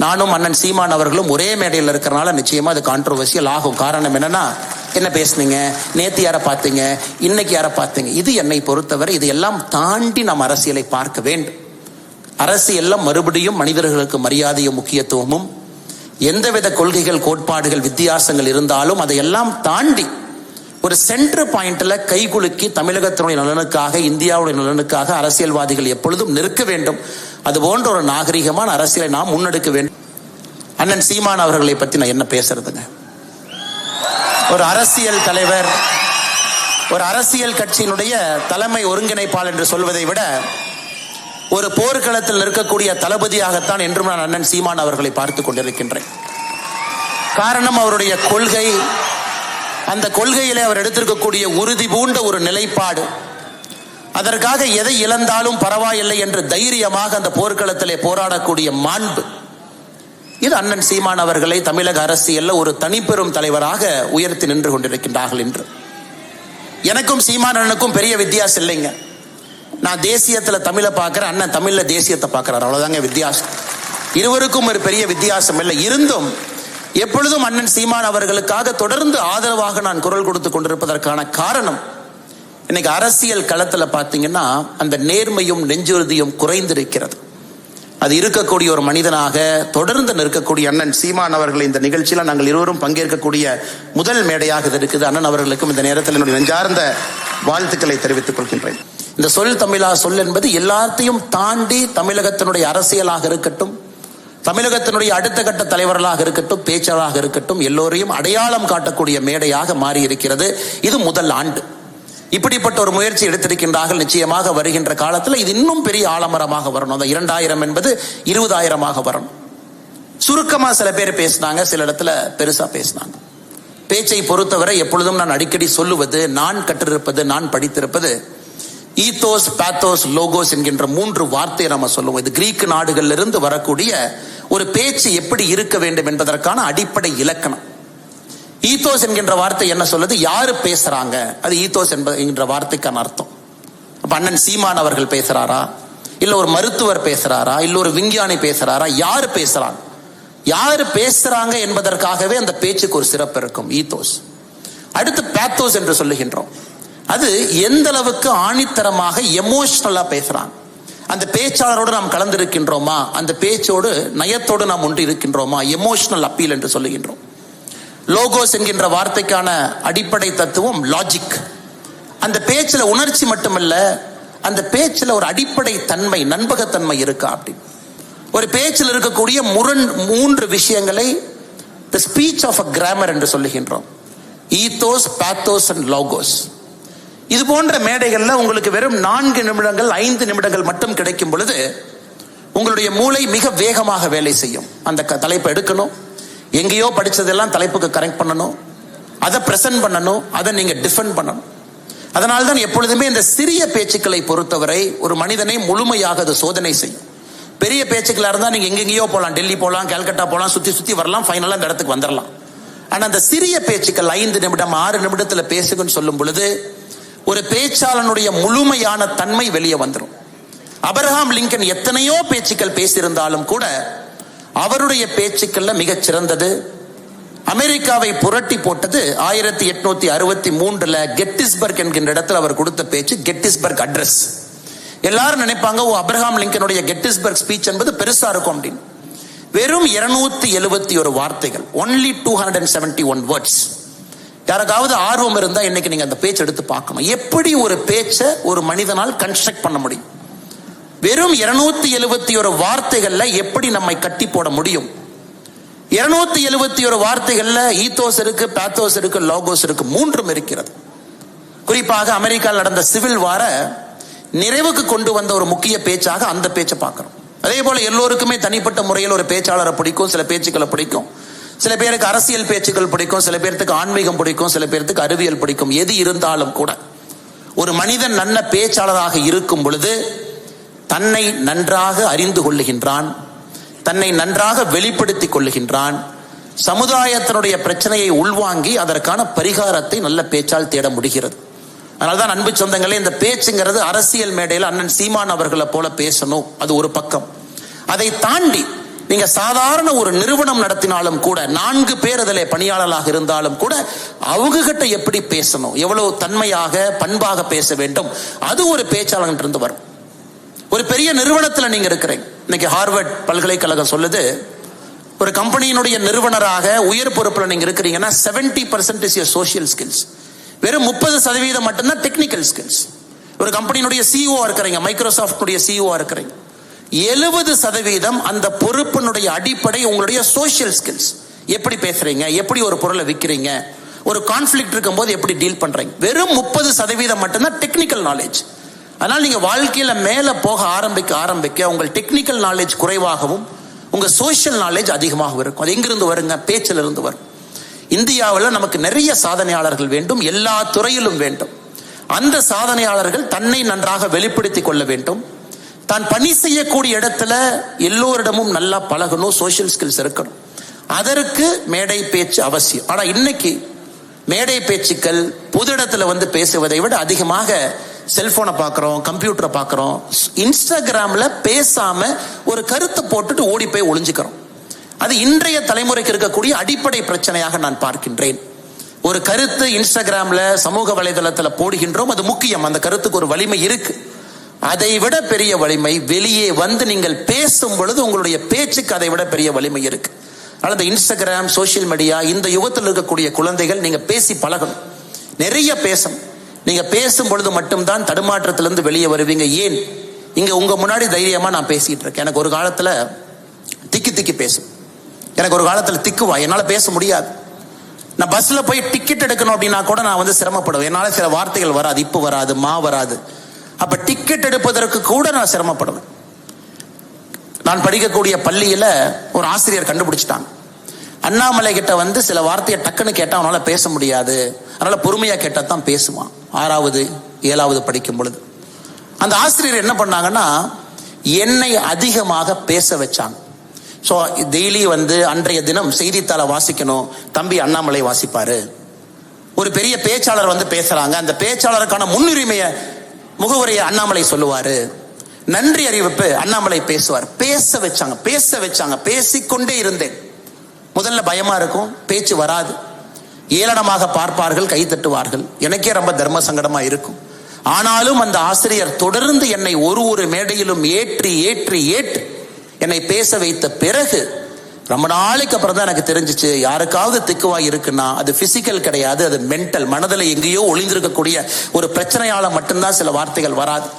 நானும் அண்ணன் சீமான் அவர்களும் ஒரே மேடையில் இருக்கிறனால நிச்சயமா அது கான்ட்ரோவர்சியல் ஆகும். காரணம் என்னன்னா, என்ன பேசுனீங்க, நேத்து யாரை பார்த்தீங்க, இன்னைக்கு யாரை பார்த்தீங்க, இது என்னை பொறுத்தவரை இதையெல்லாம் தாண்டி நாம் அரசியலை பார்க்க வேண்டும். அரசியல்ல மறுபடியும் மனிதர்களுக்கு மரியாதையும் முக்கியத்துவமும், எந்தவித கொள்கைகள் கோட்பாடுகள் வித்தியாசங்கள் இருந்தாலும் அதையெல்லாம் தாண்டி ஒரு சென்டர் பாயிண்ட்ல கைகுலுக்கி தமிழகத்தினுடைய நலனுக்காக, இந்தியாவுடைய நலனுக்காக அரசியல்வாதிகள் எப்பொழுதும் நிற்க வேண்டும். அது போன்ற ஒரு நாகரிகமான அரசியலை நாம் முன்னெடுக்க வேண்டும். அண்ணன் சீமான் அவர்களை பத்தி நான் என்ன பேசுறதுங்க? ஒரு அரசியல் தலைவர், ஒரு அரசியல் கட்சியினுடைய தலைமை ஒருங்கிணைப்பாளர் என்று சொல்வதை விட ஒரு போர்க்களத்தில் நிற்கக்கூடிய தளபதியாகத்தான் என்றும் நான் அண்ணன் சீமான் அவர்களை பார்த்து கொண்டிருக்கின்றேன். காரணம், அவருடைய கொள்கை, அந்த கொள்கையிலே அவர் எடுத்திருக்கக்கூடிய உறுதி பூண்ட ஒரு நிலைப்பாடு, அதற்காக எதை இழந்தாலும் பரவாயில்லை என்று தைரியமாக அந்த போர்க்களத்திலே போராடக்கூடிய மாண்பு, இது அண்ணன் சீமான் அவர்களை தமிழக அரசியல்ல ஒரு தனிப்பெரும் தலைவராக உயர்த்தி நின்று கொண்டிருக்கின்றார்கள் என்று. எனக்கும் சீமான் அண்ணனுக்கும் பெரிய வித்தியாசம் இல்லைங்க. நான் தேசியத்துல தமிழை பார்க்கிறேன், அண்ணன் தமிழ்ல தேசியத்தை பார்க்கிறார், அவ்வளவுதாங்க வித்தியாசம். இருவருக்கும் ஒரு பெரிய வித்தியாசம் இல்லை. இருந்தும் எப்பொழுதும் அண்ணன் சீமான் அவர்களுக்காக தொடர்ந்து ஆதரவாக நான் குரல் கொடுத்து கொண்டிருப்பதற்கான காரணம், இன்னைக்கு அரசியல் களத்துல பாத்தீங்கன்னா அந்த நேர்மையும் நெஞ்சுறுதியும் குறைந்திருக்கிறது. அது இருக்கக்கூடிய ஒரு மனிதனாக தொடர்ந்து நிற்கக்கூடிய அண்ணன் சீமான் அவர்கள் இந்த நிகழ்ச்சியில நாங்கள் இருவரும் பங்கேற்கக்கூடிய முதல் மேடையாக இது இருக்குது. அண்ணன் அவர்களுக்கும் இந்த நேரத்தில் என்னுடைய நெஞ்சார்ந்த வாழ்த்துக்களை தெரிவித்துக் கொள்கின்றேன். இந்த சொல் தமிழா சொல் என்பது எல்லாத்தையும் தாண்டி தமிழகத்தினுடைய அரசியலாக இருக்கட்டும், தமிழகத்தினுடைய அடுத்த கட்ட தலைவர்களாக இருக்கட்டும், பேச்சாளராக இருக்கட்டும், எல்லோரையும் அடையாளம் காட்டக்கூடிய மேடையாக மாறி இருக்கிறது. இது முதல் ஆண்டு இப்படிப்பட்ட ஒரு முயற்சி எடுத்திருக்கின்றார்கள். நிச்சயமாக வருகின்ற காலத்தில் இது இன்னும் பெரிய ஆலமரமாக வரணும். அந்த 2000 என்பது 20,000 வரணும். சுருக்கமா சில பேர் பேசினாங்க, சில இடத்துல பெருசா பேசினாங்க. பேச்சை பொறுத்தவரை எப்பொழுதும் நான் அடிக்கடி சொல்லுவது, நான் கற்றிருப்பது, நான் படித்திருப்பது, ஈத்தோஸ், பாத்தோஸ், லோகோஸ் என்கின்ற 3 வார்த்தையை நம்ம சொல்லுவோம். இது கிரீக் நாடுகளில் இருந்து வரக்கூடிய ஒரு பேச்சு எப்படி இருக்க வேண்டும் என்பதற்கான அடிப்படை இலக்கணம். ஈத்தோஸ் என்கின்ற வார்த்தை என்ன சொல்லுது? யாரு பேசுறாங்க, அது ஈத்தோஸ் என்கின்ற வார்த்தைக்கான அர்த்தம். அப்ப அண்ணன் சீமான் அவர்கள் பேசுறாரா, இல்ல ஒரு மருத்துவர் பேசுறாரா, இல்ல ஒரு விஞ்ஞானி பேசுறாரா, யாரு பேசுறாங்க, யாரு பேசுறாங்க என்பதற்காகவே அந்த பேச்சுக்கு ஒரு சிறப்பு இருக்கும். ஈத்தோஸ். அடுத்து பாத்தோஸ் என்று சொல்லுகின்றோம். அது எந்த அளவுக்கு ஆணித்தரமாக எமோஷனலா பேசுறாங்க, அந்த பேச்சாளரோடு நாம் கலந்திருக்கின்றோமா, அந்த பேச்சோடு நயத்தோடு நாம் ஒன்று இருக்கின்றோமா, எமோஷனல் அப்பீல் என்று சொல்லுகின்றோம். லோகோஸ் என்கின்ற வார்த்தைக்கான அடிப்படை தத்துவம் லாஜிக். அந்த பேச்சுல உணர்ச்சி மட்டுமல்ல, அந்த பேச்சுல ஒரு அடிப்படை தன்மை, நண்பகத்தன்மை இருக்கா அப்படி. ஒரு பேச்சில் இருக்கக்கூடிய 3 விஷயங்களை the speech of a grammar என்று சொல்லுகின்றோம். Ethos, pathos and logos. இது போன்ற மேடைகள்ல உங்களுக்கு வெறும் 4 நிமிடங்கள் 5 நிமிடங்கள் மட்டும் கிடைக்கும் பொழுது உங்களுடைய மூளை மிக வேகமாக வேலை செய்யும். அந்த தலைப்பை எடுக்கணும், எங்கேயோ படிச்சதெல்லாம் தலைப்புக்கு கரெக்ட் பண்ணணும், அதை பிரசன்ட் பண்ணணும், அதை நீங்க டிஃபெண்ட் பண்ணணும். அதனால்தான் எப்பொழுதுமே இந்த சிறிய பேச்சுக்களை பொறுத்தவரை ஒரு மனிதனை முழுமையாக அது சோதனை செய்யும். பெரிய பேச்சுக்களா இருந்தா நீங்க எங்கெங்கேயோ போகலாம், டெல்லி போகலாம், கல்கட்டா போகலாம், சுத்தி வரலாம், ஃபைனலா இந்த இடத்துக்கு வந்துடலாம். ஆனா அந்த சிறிய பேச்சுக்கள் 5 நிமிடம் 6 நிமிடத்துல பேசுங்கன்னு சொல்லும் பொழுது ஒரு பேச்சாளனுடைய முழுமையான தன்மை வெளியே வந்துடும். அப்ரஹாம் லிங்கன் எத்தனையோ பேச்சுக்கள் பேசியிருந்தாலும் கூட அவருடைய பேச்சுக்கள்ல மிகச் சிறந்தது, அமெரிக்காவை புரட்டி போட்டது 1863 கெட்டிஸ்பர்க் என்கின்ற இடத்துல அவர் கொடுத்த பேச்சு, கெட்டிஸ்பர்க் அட்ரஸ். எல்லாரும் நினைப்பாங்க, ஓ, அப்ரஹாம் லிங்கனுடைய கெட்டிஸ்பர்க் ஸ்பீச் என்பது பெருசா இருக்கும் அப்படின்னு. வெறும் 271 வார்த்தைகள், only 271 words. யாருக்காவது ஆர்வம் இருந்தா இன்னைக்கு நீங்க அந்த பேச்சு எடுத்து பார்க்கணும். எப்படி ஒரு பேச்சை ஒரு மனிதனால் கன்ஸ்ட்ரக்ட் பண்ண முடியும், வெறும் 271 வார்த்தைகள்ல எப்படி நம்மை கட்டி போட முடியும். 271 வார்த்தைகள்ல ஈத்தோஸ் இருக்கு, பாத்தோஸ் இருக்கு, லோகோஸ் இருக்கு, 3 இருக்கிறது. குறிப்பாக அமெரிக்காவில் நடந்த சிவில் வார நிறைவுக்கு கொண்டு வந்த ஒரு முக்கிய பேச்சாக அந்த பேச்சை பார்க்கிறோம். அதே போல எல்லோருக்குமே தனிப்பட்ட முறையில் ஒரு பேச்சாளரை பிடிக்கும், சில பேச்சுக்களை பிடிக்கும். சில பேருக்கு அரசியல் பேச்சுக்கள் பிடிக்கும், சில பேருக்கு ஆன்மீகம் பிடிக்கும், சில பேருக்கு அறிவியல் பிடிக்கும். எது இருந்தாலும் கூட ஒரு மனிதன் நல்ல பேச்சாளராக இருக்கும் பொழுது தன்னை நன்றாக அறிந்து கொள்ளுகின்றான், தன்னை நன்றாக வெளிப்படுத்திக் கொள்ளுகின்றான், சமுதாயத்தினுடைய பிரச்சனையை உள்வாங்கி அதற்கான பரிகாரத்தை நல்ல பேச்சால் தேட முடிகிறது. அதனால்தான் அன்பு சொந்தங்களே, இந்த பேச்சுங்கிறது அரசியல் மேடையில் அண்ணன் சீமான் அவர்களை போல பேசணும், அது ஒரு பக்கம். அதை தாண்டி நீங்க சாதாரண ஒரு நிறுவனம் நடத்தினாலும் கூட 4 பேர் அதில் பணியாளர்களாக இருந்தாலும் கூட அவங்க கிட்ட எப்படி பேசணும், எவ்வளவு தன்மையாக பண்பாக பேச வேண்டும், அது ஒரு பேச்சாளர் இருந்து வரும். ஒரு பெரிய நிறுவனத்தில் நீங்க இருக்கிறீங்க. இன்னைக்கு ஹார்வர்ட் பல்கலைக்கழகம் சொல்லுது, ஒரு கம்பெனியினுடைய நிறுவனராக உயர் பொறுப்பில் நீங்க இருக்கிறீங்கன்னா 70% இஸ் சோஷியல் ஸ்கில்ஸ், வெறும் 30% மட்டும்தான் டெக்னிக்கல் ஸ்கில்ஸ். ஒரு கம்பெனியினுடைய சிஇஓ இருக்கிறீங்க, மைக்ரோசாஃப்ட் சிஇஓ இருக்கிறீங்க, 70% அந்த பொறுப்பினுடைய அடிப்படை உங்களுடைய சோஷியல் ஸ்கில்ஸ். எப்படி பேசுறீங்க, எப்படி ஒரு பொருளை விற்கிறீங்க, ஒரு கான்ஃபிளிக்ட் இருக்கும்போது எப்படி டீல் பண்றீங்க. வெறும் 30% மட்டும்தான் டெக்னிக்கல் நாலேஜ். அதனால் நீங்க வாழ்க்கையில மேல போக ஆரம்பிக்க உங்கள் டெக்னிக்கல் நாலேஜ் குறைவாகவும் உங்க சோஷியல் நாலேஜ் அதிகமாக இருக்கும். அது எங்கிருந்து வருங்க? பேச்சில் இருந்து வரும். இந்தியாவில் நமக்கு நிறைய சாதனையாளர்கள் வேண்டும், எல்லா துறையிலும் வேண்டும். அந்த சாதனையாளர்கள் தன்னை நன்றாக வெளிப்படுத்திக் கொள்ள வேண்டும். தான் பணி செய்யக்கூடிய இடத்துல எல்லோரிடமும் நல்லா பழகணும், சோஷியல் ஸ்கில்ஸ் இருக்கணும். அதற்கு மேடை பேச்சு அவசியம். ஆனா இன்னைக்கு மேடை பேச்சுக்கள் பொது இடத்துல பேசுவதை விட அதிகமாக செல்போனை பார்க்கிறோம், கம்ப்யூட்டரை பார்க்கிறோம், இன்ஸ்டாகிராம்ல பேசாம ஒரு கருத்தை போட்டுட்டு ஓடி போய் ஒளிஞ்சுக்கிறோம். அது இன்றைய தலைமுறைக்கு இருக்கக்கூடிய அடிப்படை பிரச்சனையாக நான் பார்க்கின்றேன். ஒரு கருத்து இன்ஸ்டாகிராம்ல சமூக வலைதளத்துல போடுகின்றோம், அது முக்கியம், அந்த கருத்துக்கு ஒரு வலிமை இருக்கு. அதை விட பெரிய வலிமை வெளியே நீங்கள் பேசும் பொழுது உங்களுடைய பேச்சுக்கு அதை விட பெரிய வலிமை இருக்கு. அதனால இந்த இன்ஸ்டாகிராம், சோசியல் மீடியா, இந்த யுகத்தில் இருக்கக்கூடிய குழந்தைகள் நீங்க பேசி பழகணும், நிறைய பேசணும். நீங்க பேசும் பொழுது மட்டும்தான் தடுமாற்றத்திலிருந்து வெளியே வருவீங்க. ஏன் இங்க உங்க முன்னாடி தைரியமா நான் பேசிட்டு இருக்கேன். எனக்கு ஒரு காலத்துல திக்கி பேசும், எனக்கு ஒரு காலத்துல திக்குவா, என்னால பேச முடியாது. நான் பஸ்ல போய் டிக்கெட் எடுக்கணும் அப்படின்னா கூட நான் சிரமப்படுவேன். என்னால சில வார்த்தைகள் வராது, இப்போ வராது, வராது. அப்ப டிக்கெட் எடுப்பதற்கு கூட நான் சிரமப்படுவேன். நான் படிக்கக்கூடிய பள்ளியில ஒரு ஆசிரியர் கண்டுபிடிச்சிட்டாங்க, அண்ணாமலை கிட்ட சில வார்த்தையை டக்குன்னு கேட்டா அவனால பேச முடியாது, அதனால பொறுமையா கேட்டா தான் பேசுவான். 6வது 7வது படிக்கும் பொழுது அந்த ஆசிரியர் என்ன பண்ணாங்கன்னா என்னை அதிகமாக பேச வச்சாங்க. ஸோ டெய்லி அன்றைய தினம் செய்தித்தாளை வாசிக்கணும், தம்பி அண்ணாமலை வாசிப்பாரு. ஒரு பெரிய பேச்சாளர் பேசுறாங்க, அந்த பேச்சாளருக்கான முன்னுரிமையை முகவரியை அண்ணாமலை சொல்லுவாரு, நன்றி அறிவிப்பு அண்ணாமலை பேசுவார். பேச வச்சாங்க. பேசிக்கொண்டே இருந்தேன். முதல்ல பயமா இருக்கும், பேச்சு வராது, ஏளனமாக பார்ப்பார்கள், கை தட்டுவார்கள், எனக்கே ரொம்ப தர்ம சங்கடமா இருக்கும். ஆனாலும் அந்த ஆசிரியர் தொடர்ந்து என்னை ஒரு மேடையிலும் ஏற்றி என்னை பேச வைத்த பிறகு ரொம்ப நாளைக்கு அப்புறம் தான் எனக்கு தெரிஞ்சிச்சு, யாருக்காவது திக்குவா இருக்குன்னா அது பிசிக்கல் கிடையாது, அது மென்டல், மனதில் எங்கேயோ ஒளிந்திருக்கக்கூடிய ஒரு பிரச்சனையால மட்டும்தான் சில வார்த்தைகள் வராது.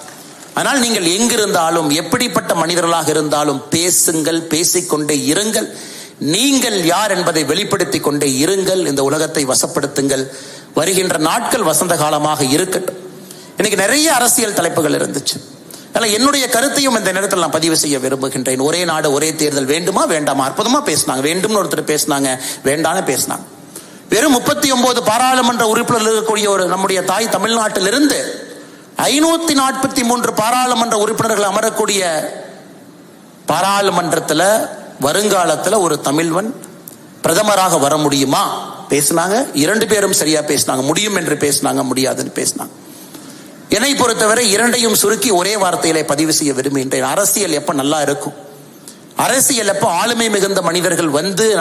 ஆனால் நீங்கள் எங்கிருந்தாலும் எப்படிப்பட்ட மனிதர்களாக இருந்தாலும் பேசுங்கள், பேசிக்கொண்டே இருங்கள். நீங்கள் யார் என்பதை வெளிப்படுத்திக் கொண்டே இருங்கள். இந்த உலகத்தை வசப்படுத்துங்கள். வருகின்ற நாட்கள் வசந்த காலமாக இருக்கட்டும். இன்னைக்கு நிறைய அரசியல் தலைப்புகள் இருந்துச்சு. அதனால என்னுடைய கருத்தையும் இந்த நேரத்தில் நான் பதிவு செய்ய விரும்புகின்றேன். ஒரே நாடு ஒரே தேர்தல் வேண்டுமா வேண்டாமா? அற்புதமா பேசினாங்க. வேண்டும்னு ஒருத்தர் பேசினாங்க, வேண்டான்னு பேசினாங்க. வெறும் 39 பாராளுமன்ற உறுப்பினர்கள் இருக்கக்கூடிய ஒரு நம்முடைய தாய் தமிழ்நாட்டிலிருந்து 543 பாராளுமன்ற உறுப்பினர்கள் அமரக்கூடிய பாராளுமன்றத்தில் வருங்காலத்தில் ஒரு தமிழ்வன் பிரதமராக வர முடியுமா பேசினாங்க. 2 பேரும் சரியா பேசினாங்க. முடியும் என்று பேசினாங்க, முடியாதுன்னு பேசினாங்க. என்னை பொறுத்தவரை இரண்டையும் சுருக்கி ஒரே வார்த்தையிலே பதிவு செய்ய விரும்புகின்றேன். அரசியல் எப்ப நல்லா இருக்கும், அரசியல் எப்ப ஆளுமை மிகுந்த மனிதர்கள்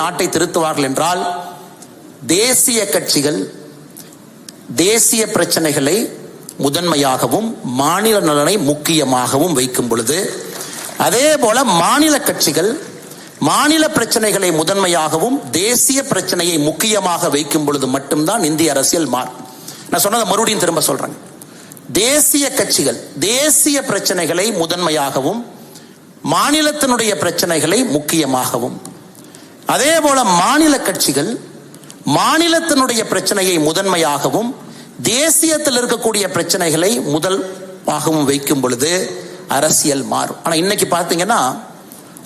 நாட்டை திருத்துவார்கள் என்றால், தேசிய கட்சிகள் தேசிய பிரச்சனைகளை முதன்மையாகவும் மாநில நலனை முக்கியமாகவும் வைக்கும் பொழுது, அதே போல மாநில கட்சிகள் மாநில பிரச்சனைகளை முதன்மையாகவும் தேசிய பிரச்சனையை முக்கியமாக வைக்கும் பொழுது மட்டும்தான் இந்திய அரசியல் மாறும். நான் சொன்னதை மறுபடியும் திரும்ப சொல்றேன். தேசிய கட்சிகள் தேசிய பிரச்சனைகளை முதன்மையாகவும் மாநிலத்தினுடைய பிரச்சனைகளை முக்கியமாகவும், அதே போல மாநில கட்சிகள் மாநிலத்தினுடைய பிரச்சனையை முதன்மையாகவும் தேசியத்தில் இருக்கக்கூடிய பிரச்சனைகளை முதலாகவும் வைக்கும் பொழுது அரசியல் மாறும். ஆனா இன்னைக்கு பாத்தீங்கன்னா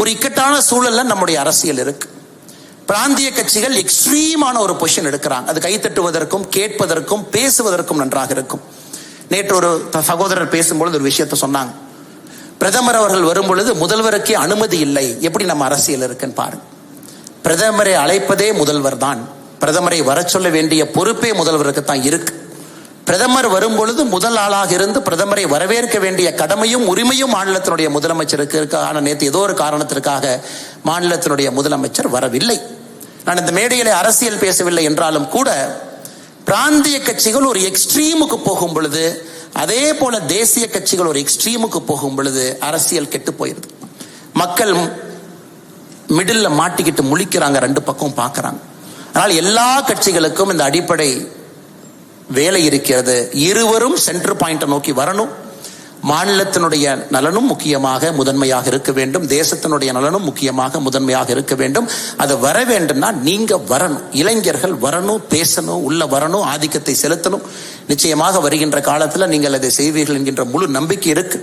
ஒரு இக்கட்டான சூழல்ல நம்முடைய அரசியல் இருக்கு. பிராந்திய கட்சிகள் எக்ஸ்ட்ரீமான ஒரு பொசிஷன் எடுக்கிறாங்க. அது கைத்தட்டுவதற்கும் கேட்பதற்கும் பேசுவதற்கும் நன்றாக இருக்கும். நேற்று ஒரு சகோதரர் பேசும்பொழுது ஒரு விஷயத்தை சொன்னாங்க. பிரதமர் அவர்கள் வரும் பொழுது முதல்வருக்கே அனுமதி இல்லை. எப்படி நம்ம அரசியல் இருக்குன்னு பாருங்க. பிரதமரை அழைப்பதே முதல்வர் தான். பிரதமரை வர சொல்ல வேண்டிய பொறுப்பே முதல்வருக்கு தான் இருக்கு. பிரதமர் வரும் பொழுது முதல் ஆளாக இருந்து பிரதமரை வரவேற்க வேண்டிய கடமையும் உரிமையும் மாநிலத்தினுடைய முதலமைச்சருக்கு இருக்கு. ஆனால் நேற்று ஏதோ ஒரு காரணத்திற்காக மாநிலத்தினுடைய முதலமைச்சர் வரவில்லை. நான் இந்த மேடையிலே அரசியல் பேசவில்லை என்றாலும் கூட பிராந்திய கட்சிகள் ஒரு எக்ஸ்ட்ரீமுக்கு போகும் பொழுது, அதே போல தேசிய கட்சிகள் ஒரு எக்ஸ்ட்ரீமுக்கு போகும் பொழுது அரசியல் கெட்டு போயிருது. மக்கள் மிடில் மாட்டிக்கிட்டு முழிக்கிறாங்க, ரெண்டு பக்கம் பார்க்கறாங்க. ஆனால் எல்லா கட்சிகளுக்கும் இந்த அடிப்படை வேலை இருக்கிறது. இருவரும் சென்டர் பாயிண்டை நோக்கி வரணும். மாநிலத்தினுடைய நலனும் முக்கியமாக முதன்மையாக இருக்க வேண்டும், தேசத்தினுடைய நலனும் முக்கியமாக முதன்மையாக இருக்க வேண்டும். அது வர வேண்டும்னா நீங்க வரணும், இளைஞர்கள் வரணும், பேசணும், உள்ள வரணும், ஆதிக்கத்தை செலுத்தணும். நிச்சயமாக வருகின்ற காலத்தில் நீங்கள் அதை செய்வீர்கள் என்கின்ற முழு நம்பிக்கை இருக்கு.